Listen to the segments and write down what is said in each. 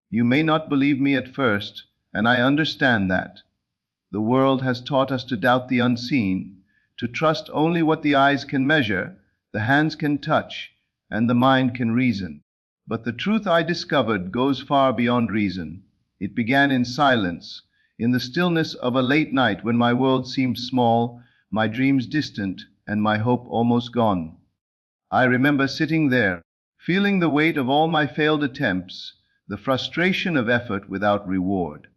You may not believe me at first, and I understand that. The world has taught us to doubt the unseen, to trust only what the eyes can measure, the hands can touch, and the mind can reason. But the truth I discovered goes far beyond reason. It began in silence, in the stillness of a late night when my world seemed small, my dreams distant, and my hope almost gone. I remember sitting there, feeling the weight of all my failed attempts, the frustration of effort without reward.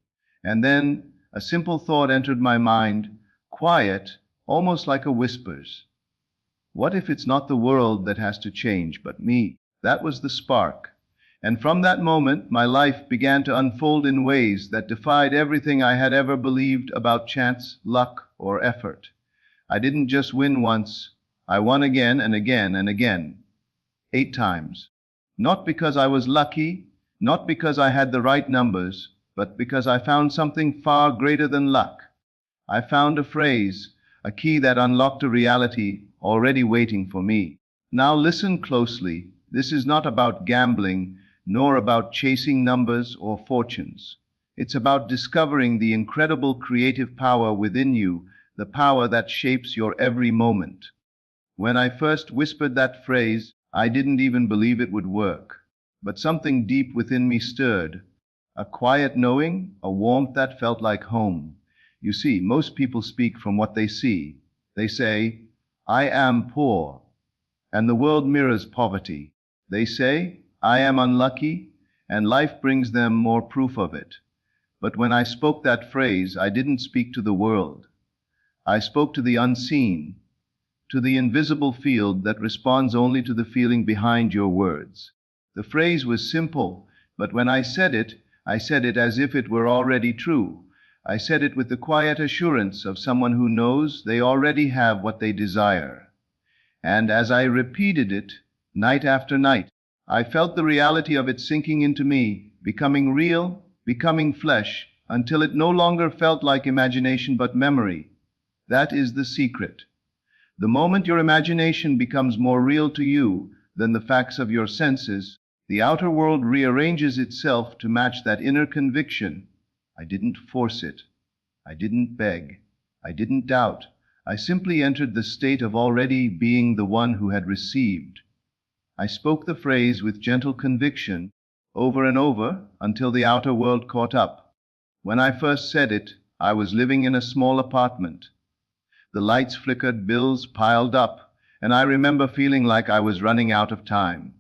And then a simple thought entered my mind, quiet, almost like a whisper's. What if it's not the world that has to change, but me? That was the spark. And from that moment, my life began to unfold in ways that defied everything I had ever believed about chance, luck, or effort. I didn't just win once. I won again and again and again. 8 times. Not because I was lucky, not because I had the right numbers, but because I found something far greater than luck. I found a phrase, a key that unlocked a reality already waiting for me. Now listen closely. This is not about gambling, nor about chasing numbers or fortunes. It's about discovering the incredible creative power within you, the power that shapes your every moment. When I first whispered that phrase, I didn't even believe it would work. But something deep within me stirred. A quiet knowing, a warmth that felt like home. You see, most people speak from what they see. They say, I am poor, and the world mirrors poverty. They say, I am unlucky, and life brings them more proof of it. But when I spoke that phrase, I didn't speak to the world. I spoke to the unseen, to the invisible field that responds only to the feeling behind your words. The phrase was simple, but when I said it as if it were already true. I said it with the quiet assurance of someone who knows they already have what they desire. And as I repeated it, night after night, I felt the reality of it sinking into me, becoming real, becoming flesh, until it no longer felt like imagination but memory. That is the secret. The moment your imagination becomes more real to you than the facts of your senses, the outer world rearranges itself to match that inner conviction. I didn't force it. I didn't beg. I didn't doubt. I simply entered the state of already being the one who had received. I spoke the phrase with gentle conviction, over and over, until the outer world caught up. When I first said it, I was living in a small apartment. The lights flickered, bills piled up, and I remember feeling like I was running out of time.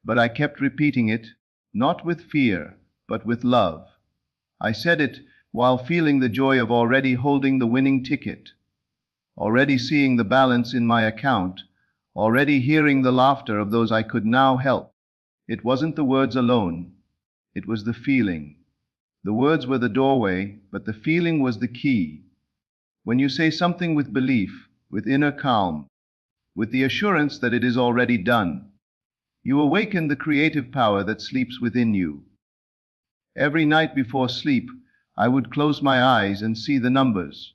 But I kept repeating it, not with fear, but with love. I said it while feeling the joy of already holding the winning ticket, already seeing the balance in my account, already hearing the laughter of those I could now help. It wasn't the words alone. It was the feeling. The words were the doorway, but the feeling was the key. When you say something with belief, with inner calm, with the assurance that it is already done, you awaken the creative power that sleeps within you. Every night before sleep, I would close my eyes and see the numbers.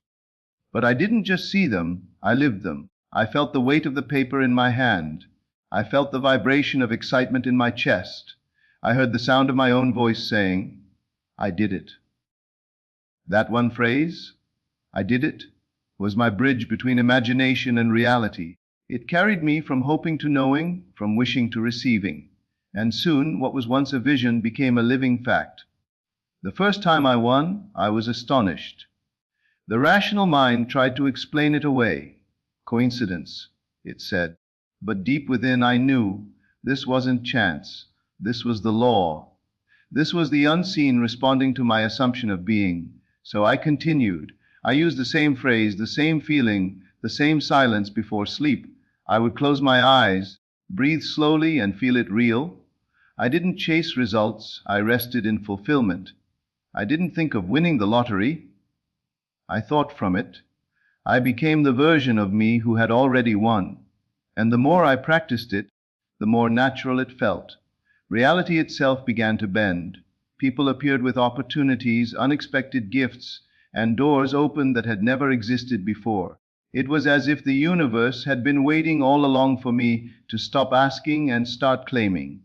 But I didn't just see them, I lived them. I felt the weight of the paper in my hand. I felt the vibration of excitement in my chest. I heard the sound of my own voice saying, I did it. That one phrase, I did it, was my bridge between imagination and reality. It carried me from hoping to knowing, from wishing to receiving. And soon, what was once a vision became a living fact. The first time I won, I was astonished. The rational mind tried to explain it away. Coincidence, it said. But deep within I knew this wasn't chance. This was the law. This was the unseen responding to my assumption of being. So I continued. I used the same phrase, the same feeling, the same silence before sleep. I would close my eyes, breathe slowly and feel it real. I didn't chase results. I rested in fulfillment. I didn't think of winning the lottery. I thought from it. I became the version of me who had already won. And the more I practiced it, the more natural it felt. Reality itself began to bend. People appeared with opportunities, unexpected gifts, and doors opened that had never existed before. It was as if the universe had been waiting all along for me to stop asking and start claiming.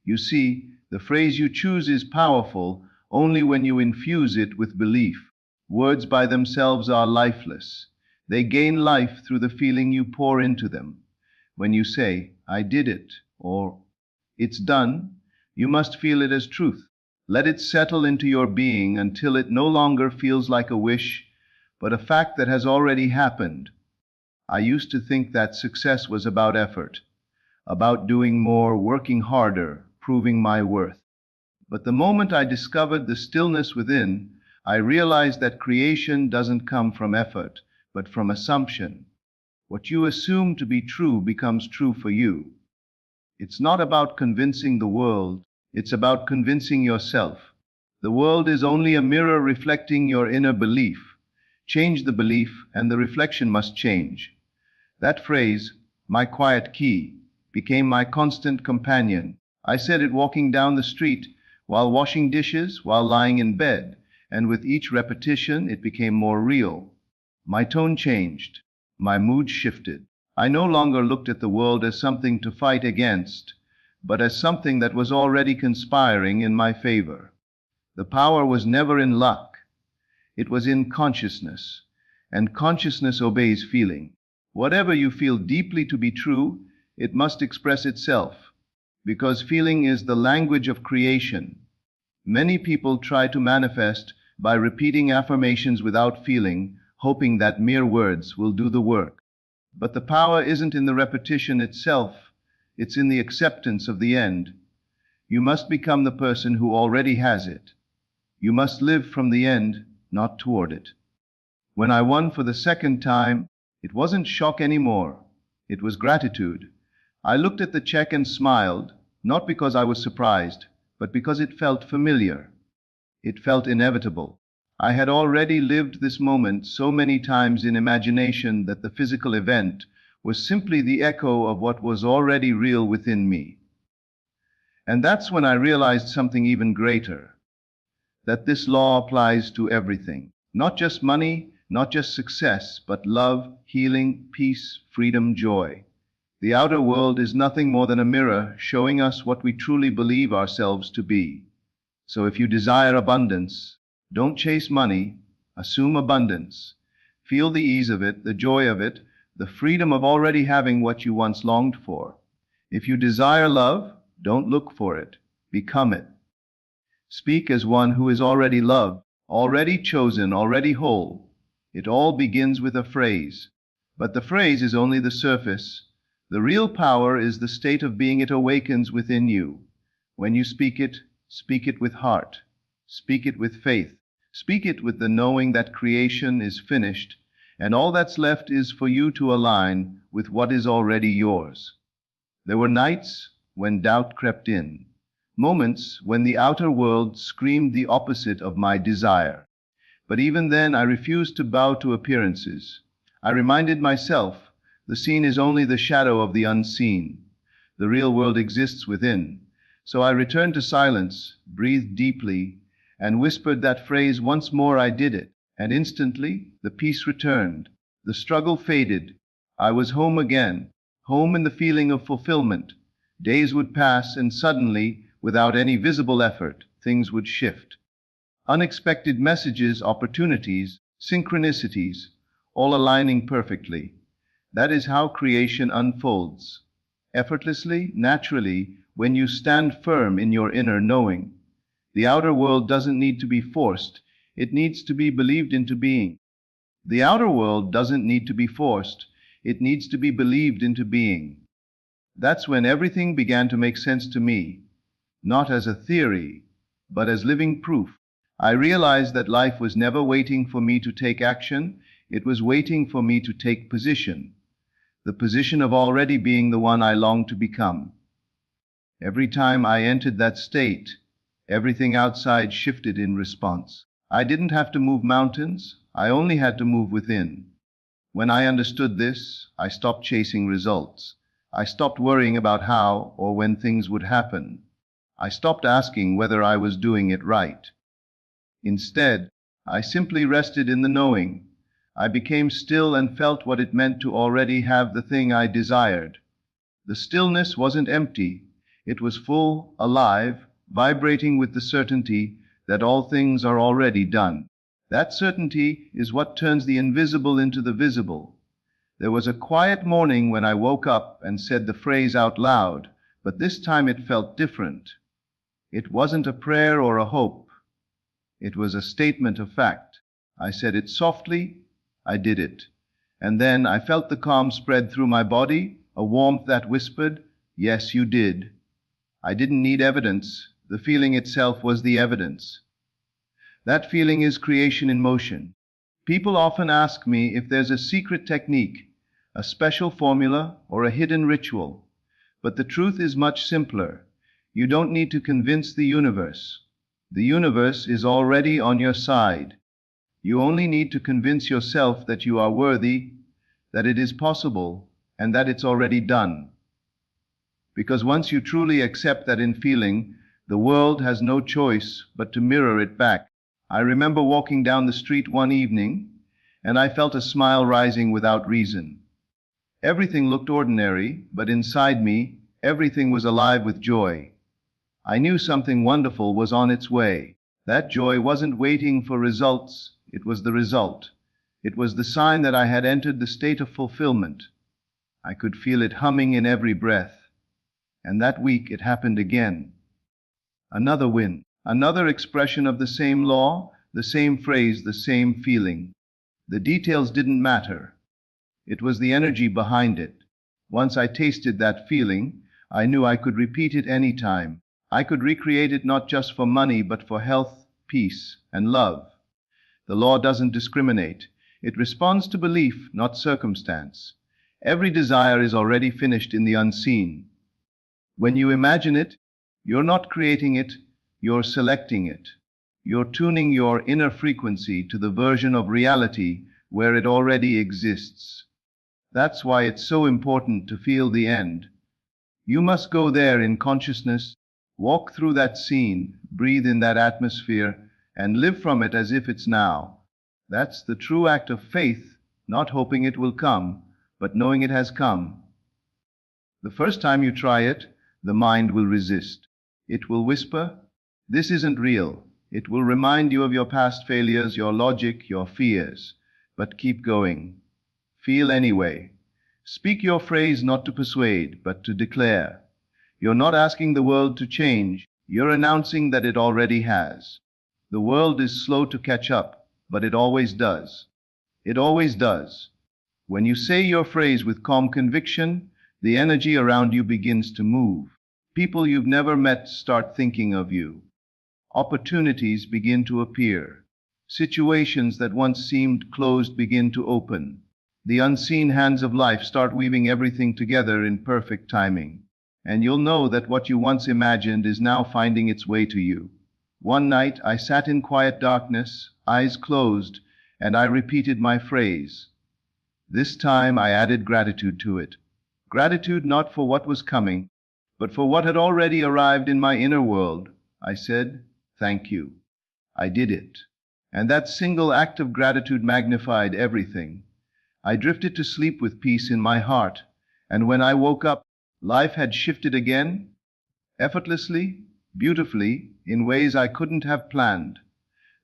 You see, The phrase you choose is powerful only when you infuse it with belief. Words by themselves are lifeless. They gain life through the feeling you pour into them. When you say, "I did it," or "it's done," you must feel it as truth. Let it settle into your being until it no longer feels like a wish, but a fact that has already happened. I used to think that success was about effort, about doing more, working harder, proving my worth. But the moment I discovered the stillness within, I realized that creation doesn't come from effort, but from assumption. What you assume to be true becomes true for you. It's not about convincing the world, it's about convincing yourself. The world is only a mirror reflecting your inner belief. Change the belief, and the reflection must change. That phrase, "my quiet key," became my constant companion. I said it walking down the street, while washing dishes, while lying in bed, and with each repetition it became more real. My tone changed. My mood shifted. I no longer looked at the world as something to fight against, but as something that was already conspiring in my favor. The power was never in luck. It was in consciousness, and consciousness obeys feeling. Whatever you feel deeply to be true, it must express itself, because feeling is the language of creation. Many people try to manifest by repeating affirmations without feeling, hoping that mere words will do the work. But the power isn't in the repetition itself, it's in the acceptance of the end. You must become the person who already has it. You must live from the end, not toward it. When I won for the second time, it wasn't shock anymore. It was gratitude. I looked at the check and smiled, not because I was surprised, but because it felt familiar. It felt inevitable. I had already lived this moment so many times in imagination that the physical event was simply the echo of what was already real within me. And that's when I realized something even greater, that this law applies to everything. Not just money, not just success, but love, healing, peace, freedom, joy. The outer world is nothing more than a mirror showing us what we truly believe ourselves to be. So if you desire abundance, don't chase money, assume abundance. Feel the ease of it, the joy of it, the freedom of already having what you once longed for. If you desire love, don't look for it, become it. Speak as one who is already loved, already chosen, already whole. It all begins with a phrase. But the phrase is only the surface. The real power is the state of being it awakens within you. When you speak it with heart. Speak it with faith. Speak it with the knowing that creation is finished, and all that's left is for you to align with what is already yours. There were nights when doubt crept in, moments when the outer world screamed the opposite of my desire. But even then I refused to bow to appearances. I reminded myself, the seen is only the shadow of the unseen. The real world exists within. So I returned to silence, breathed deeply, and whispered that phrase once more. I did it, and instantly the peace returned. The struggle faded. I was home again, home in the feeling of fulfillment. Days would pass, and suddenly, without any visible effort, things would shift. Unexpected messages, opportunities, synchronicities, all aligning perfectly. That is how creation unfolds. Effortlessly, naturally, when you stand firm in your inner knowing. The outer world doesn't need to be forced, it needs to be believed into being. The outer world doesn't need to be forced, it needs to be believed into being. That's when everything began to make sense to me, not as a theory, but as living proof. I realized that life was never waiting for me to take action, it was waiting for me to take position. The position of already being the one I longed to become. Every time I entered that state, everything outside shifted in response. I didn't have to move mountains, I only had to move within. When I understood this, I stopped chasing results. I stopped worrying about how or when things would happen. I stopped asking whether I was doing it right. Instead, I simply rested in the knowing. I became still and felt what it meant to already have the thing I desired. The stillness wasn't empty. It was full, alive, vibrating with the certainty that all things are already done. That certainty is what turns the invisible into the visible. There was a quiet morning when I woke up and said the phrase out loud, but this time it felt different. It wasn't a prayer or a hope. It was a statement of fact. I said it softly, I did it. And then I felt the calm spread through my body, a warmth that whispered, "Yes, you did." I didn't need evidence. The feeling itself was the evidence. That feeling is creation in motion. People often ask me if there's a secret technique, a special formula, or a hidden ritual. But the truth is much simpler. You don't need to convince the universe. The universe is already on your side. You only need to convince yourself that you are worthy, that it is possible, and that it's already done. Because once you truly accept that in feeling, the world has no choice but to mirror it back. I remember walking down the street one evening, and I felt a smile rising without reason. Everything looked ordinary, but inside me, everything was alive with joy. I knew something wonderful was on its way. That joy wasn't waiting for results, it was the result. It was the sign that I had entered the state of fulfillment. I could feel it humming in every breath. And that week it happened again. Another win, another expression of the same law, the same phrase, the same feeling. The details didn't matter. It was the energy behind it. Once I tasted that feeling, I knew I could repeat it any time. I could recreate it not just for money, but for health, peace, and love. The law doesn't discriminate. It responds to belief, not circumstance. Every desire is already finished in the unseen. When you imagine it, you're not creating it, you're selecting it. You're tuning your inner frequency to the version of reality where it already exists. That's why it's so important to feel the end. You must go there in consciousness, walk through that scene, breathe in that atmosphere, and live from it as if it's now. That's the true act of faith, not hoping it will come, but knowing it has come. The first time you try it, the mind will resist. It will whisper, "This isn't real." It will remind you of your past failures, your logic, your fears. But keep going. Feel anyway. Speak your phrase not to persuade, but to declare. You're not asking the world to change. You're announcing that it already has. The world is slow to catch up, but it always does. It always does. When you say your phrase with calm conviction, the energy around you begins to move. People you've never met start thinking of you. Opportunities begin to appear. Situations that once seemed closed begin to open. The unseen hands of life start weaving everything together in perfect timing. And you'll know that what you once imagined is now finding its way to you. One night I sat in quiet darkness, eyes closed, and I repeated my phrase. This time I added gratitude to it. Gratitude not for what was coming, but for what had already arrived in my inner world. I said, "Thank you." I did it. And that single act of gratitude magnified everything. I drifted to sleep with peace in my heart, and when I woke up, life had shifted again, effortlessly, beautifully, in ways I couldn't have planned.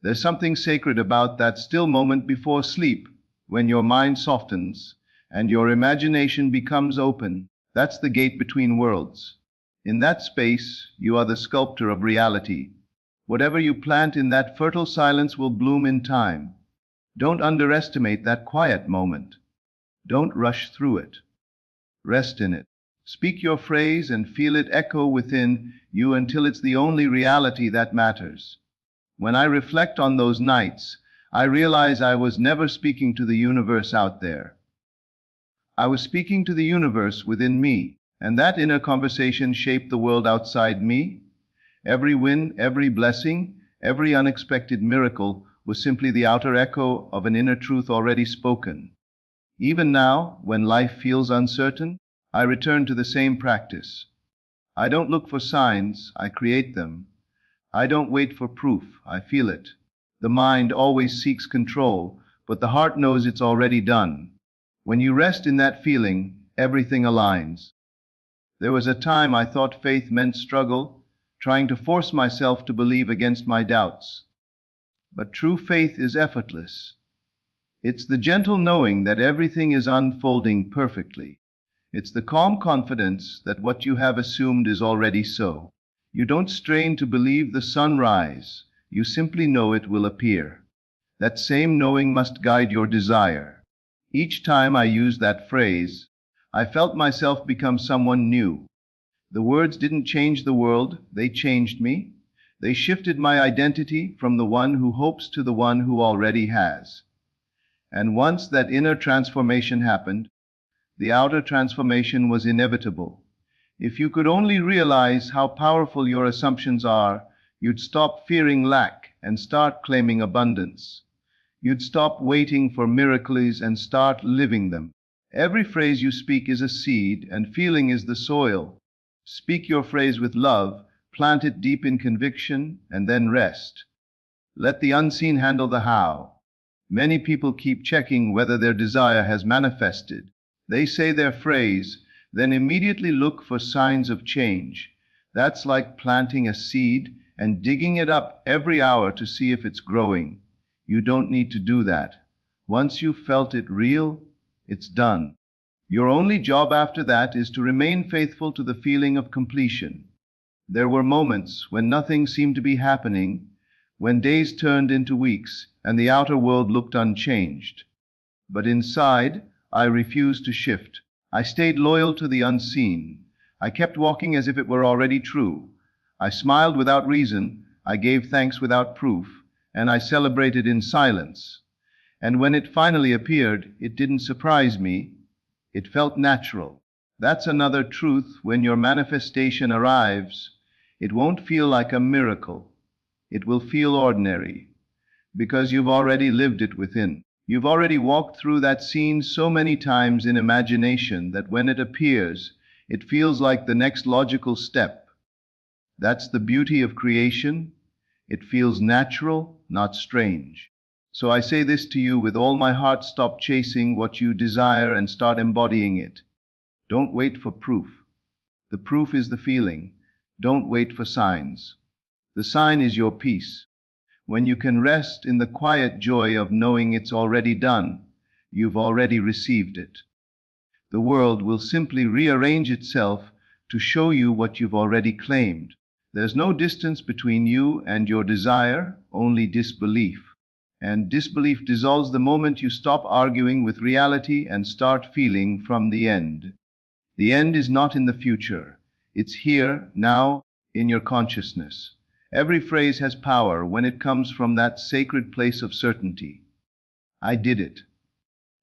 There's something sacred about that still moment before sleep, when your mind softens and your imagination becomes open. That's the gate between worlds. In that space, you are the sculptor of reality. Whatever you plant in that fertile silence will bloom in time. Don't underestimate that quiet moment. Don't rush through it. Rest in it. Speak your phrase and feel it echo within you until it's the only reality that matters. When I reflect on those nights, I realize I was never speaking to the universe out there. I was speaking to the universe within me, and that inner conversation shaped the world outside me. Every win, every blessing, every unexpected miracle was simply the outer echo of an inner truth already spoken. Even now, when life feels uncertain, I return to the same practice. I don't look for signs, I create them. I don't wait for proof, I feel it. The mind always seeks control, but the heart knows it's already done. When you rest in that feeling, everything aligns. There was a time I thought faith meant struggle, trying to force myself to believe against my doubts. But true faith is effortless. It's the gentle knowing that everything is unfolding perfectly. It's the calm confidence that what you have assumed is already so. You don't strain to believe the sun rise, you simply know it will appear. That same knowing must guide your desire. Each time I used that phrase, I felt myself become someone new. The words didn't change the world, they changed me. They shifted my identity from the one who hopes to the one who already has. And once that inner transformation happened, the outer transformation was inevitable. If you could only realize how powerful your assumptions are, you'd stop fearing lack and start claiming abundance. You'd stop waiting for miracles and start living them. Every phrase you speak is a seed, and feeling is the soil. Speak your phrase with love, plant it deep in conviction, and then rest. Let the unseen handle the how. Many people keep checking whether their desire has manifested. They say their phrase, then immediately look for signs of change. That's like planting a seed and digging it up every hour to see if it's growing. You don't need to do that. Once you've felt it real, it's done. Your only job after that is to remain faithful to the feeling of completion. There were moments when nothing seemed to be happening, when days turned into weeks and the outer world looked unchanged. But inside, I refused to shift. I stayed loyal to the unseen. I kept walking as if it were already true. I smiled without reason, I gave thanks without proof, and I celebrated in silence. And when it finally appeared, it didn't surprise me. It felt natural. That's another truth. When your manifestation arrives, it won't feel like a miracle. It will feel ordinary, because you've already lived it within. You've already walked through that scene so many times in imagination that when it appears, it feels like the next logical step. That's the beauty of creation. It feels natural, not strange. So I say this to you with all my heart: stop chasing what you desire and start embodying it. Don't wait for proof. The proof is the feeling. Don't wait for signs. The sign is your peace. When you can rest in the quiet joy of knowing it's already done, you've already received it. The world will simply rearrange itself to show you what you've already claimed. There's no distance between you and your desire, only disbelief. And disbelief dissolves the moment you stop arguing with reality and start feeling from the end. The end is not in the future. It's here, now, in your consciousness. Every phrase has power when it comes from that sacred place of certainty. I did it.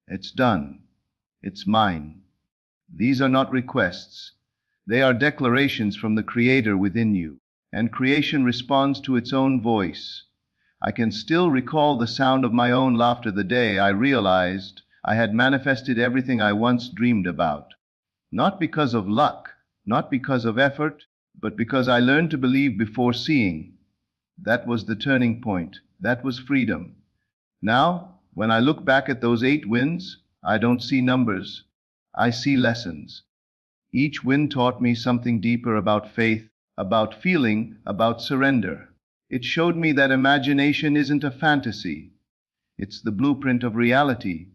It's done. It's mine. These are not requests. They are declarations from the Creator within you, and creation responds to its own voice. I can still recall the sound of my own laughter the day I realized I had manifested everything I once dreamed about. Not because of luck, not because of effort, but because I learned to believe before seeing. That was the turning point. That was freedom. Now, when I look back at those 8 wins, I don't see numbers. I see lessons. Each win taught me something deeper about faith, about feeling, about surrender. It showed me that imagination isn't a fantasy. It's the blueprint of reality.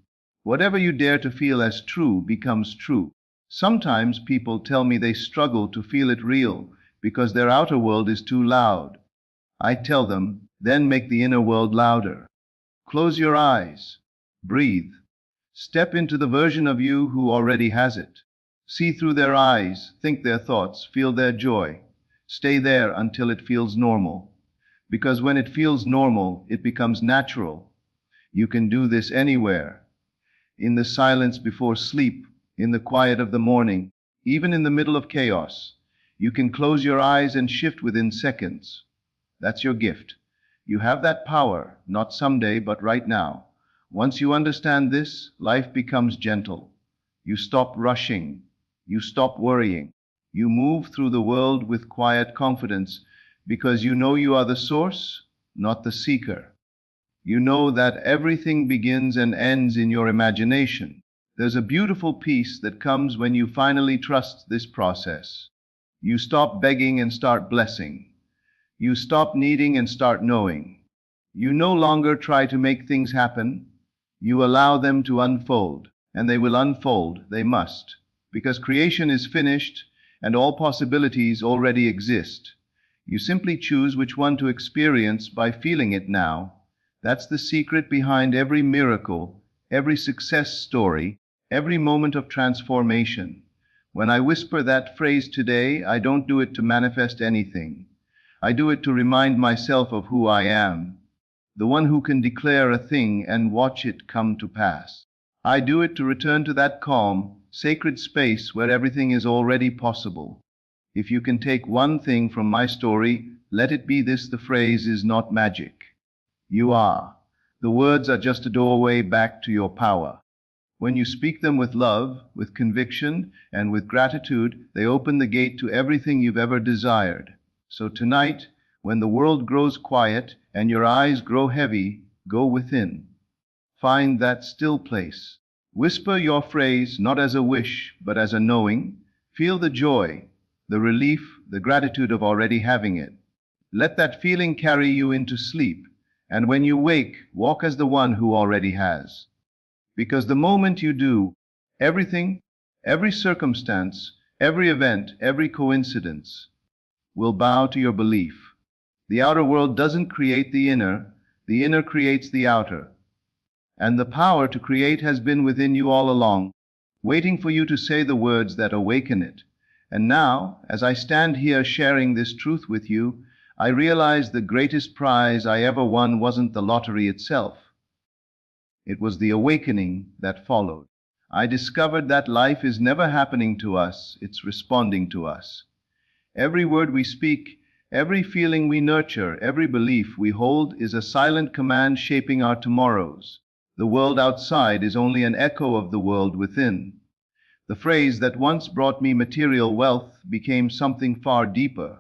Whatever you dare to feel as true becomes true. Sometimes people tell me they struggle to feel it real because their outer world is too loud. I tell them, then make the inner world louder. Close your eyes. Breathe. Step into the version of you who already has it. See through their eyes, think their thoughts, feel their joy. Stay there until it feels normal. Because when it feels normal, it becomes natural. You can do this anywhere. In the silence before sleep, in the quiet of the morning, even in the middle of chaos. You can close your eyes and shift within seconds. That's your gift. You have that power, not someday, but right now. Once you understand this, life becomes gentle. You stop rushing. You stop worrying. You move through the world with quiet confidence because you know you are the source, not the seeker. You know that everything begins and ends in your imagination. There's a beautiful peace that comes when you finally trust this process. You stop begging and start blessing. You stop needing and start knowing. You no longer try to make things happen. You allow them to unfold, and they will unfold, they must, because creation is finished and all possibilities already exist. You simply choose which one to experience by feeling it now. That's the secret behind every miracle, every success story, every moment of transformation. When I whisper that phrase today, I don't do it to manifest anything. I do it to remind myself of who I am, the one who can declare a thing and watch it come to pass. I do it to return to that calm, sacred space where everything is already possible. If you can take one thing from my story, let it be this: the phrase is not magic. You are. The words are just a doorway back to your power. When you speak them with love, with conviction, and with gratitude, they open the gate to everything you've ever desired. So tonight, when the world grows quiet and your eyes grow heavy, go within. Find that still place. Whisper your phrase not as a wish, but as a knowing. Feel the joy, the relief, the gratitude of already having it. Let that feeling carry you into sleep, and when you wake, walk as the one who already has. Because the moment you do, everything, every circumstance, every event, every coincidence will bow to your belief. The outer world doesn't create the inner creates the outer. And the power to create has been within you all along, waiting for you to say the words that awaken it. And now, as I stand here sharing this truth with you, I realize the greatest prize I ever won wasn't the lottery itself. It was the awakening that followed. I discovered that life is never happening to us, it's responding to us. Every word we speak, every feeling we nurture, every belief we hold is a silent command shaping our tomorrows. The world outside is only an echo of the world within. The phrase that once brought me material wealth became something far deeper,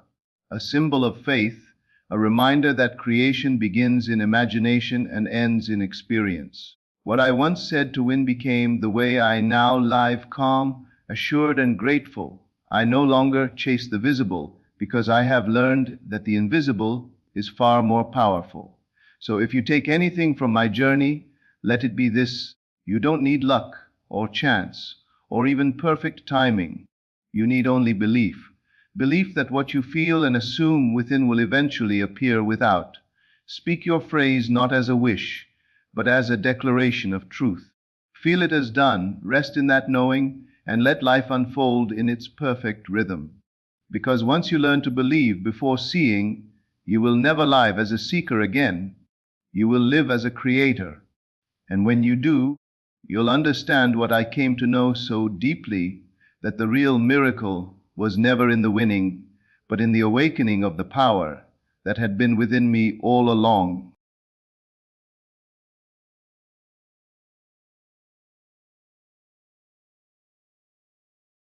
a symbol of faith, a reminder that creation begins in imagination and ends in experience. What I once said to win became the way I now live, calm, assured, and grateful. I no longer chase the visible, because I have learned that the invisible is far more powerful. So if you take anything from my journey, let it be this: you don't need luck or chance or even perfect timing. You need only belief. Belief that what you feel and assume within will eventually appear without. Speak your phrase not as a wish, but as a declaration of truth. Feel it as done, rest in that knowing, and let life unfold in its perfect rhythm. Because once you learn to believe before seeing, you will never live as a seeker again. You will live as a creator. And when you do, you'll understand what I came to know so deeply, that the real miracle was never in the winning, but in the awakening of the power that had been within me all along.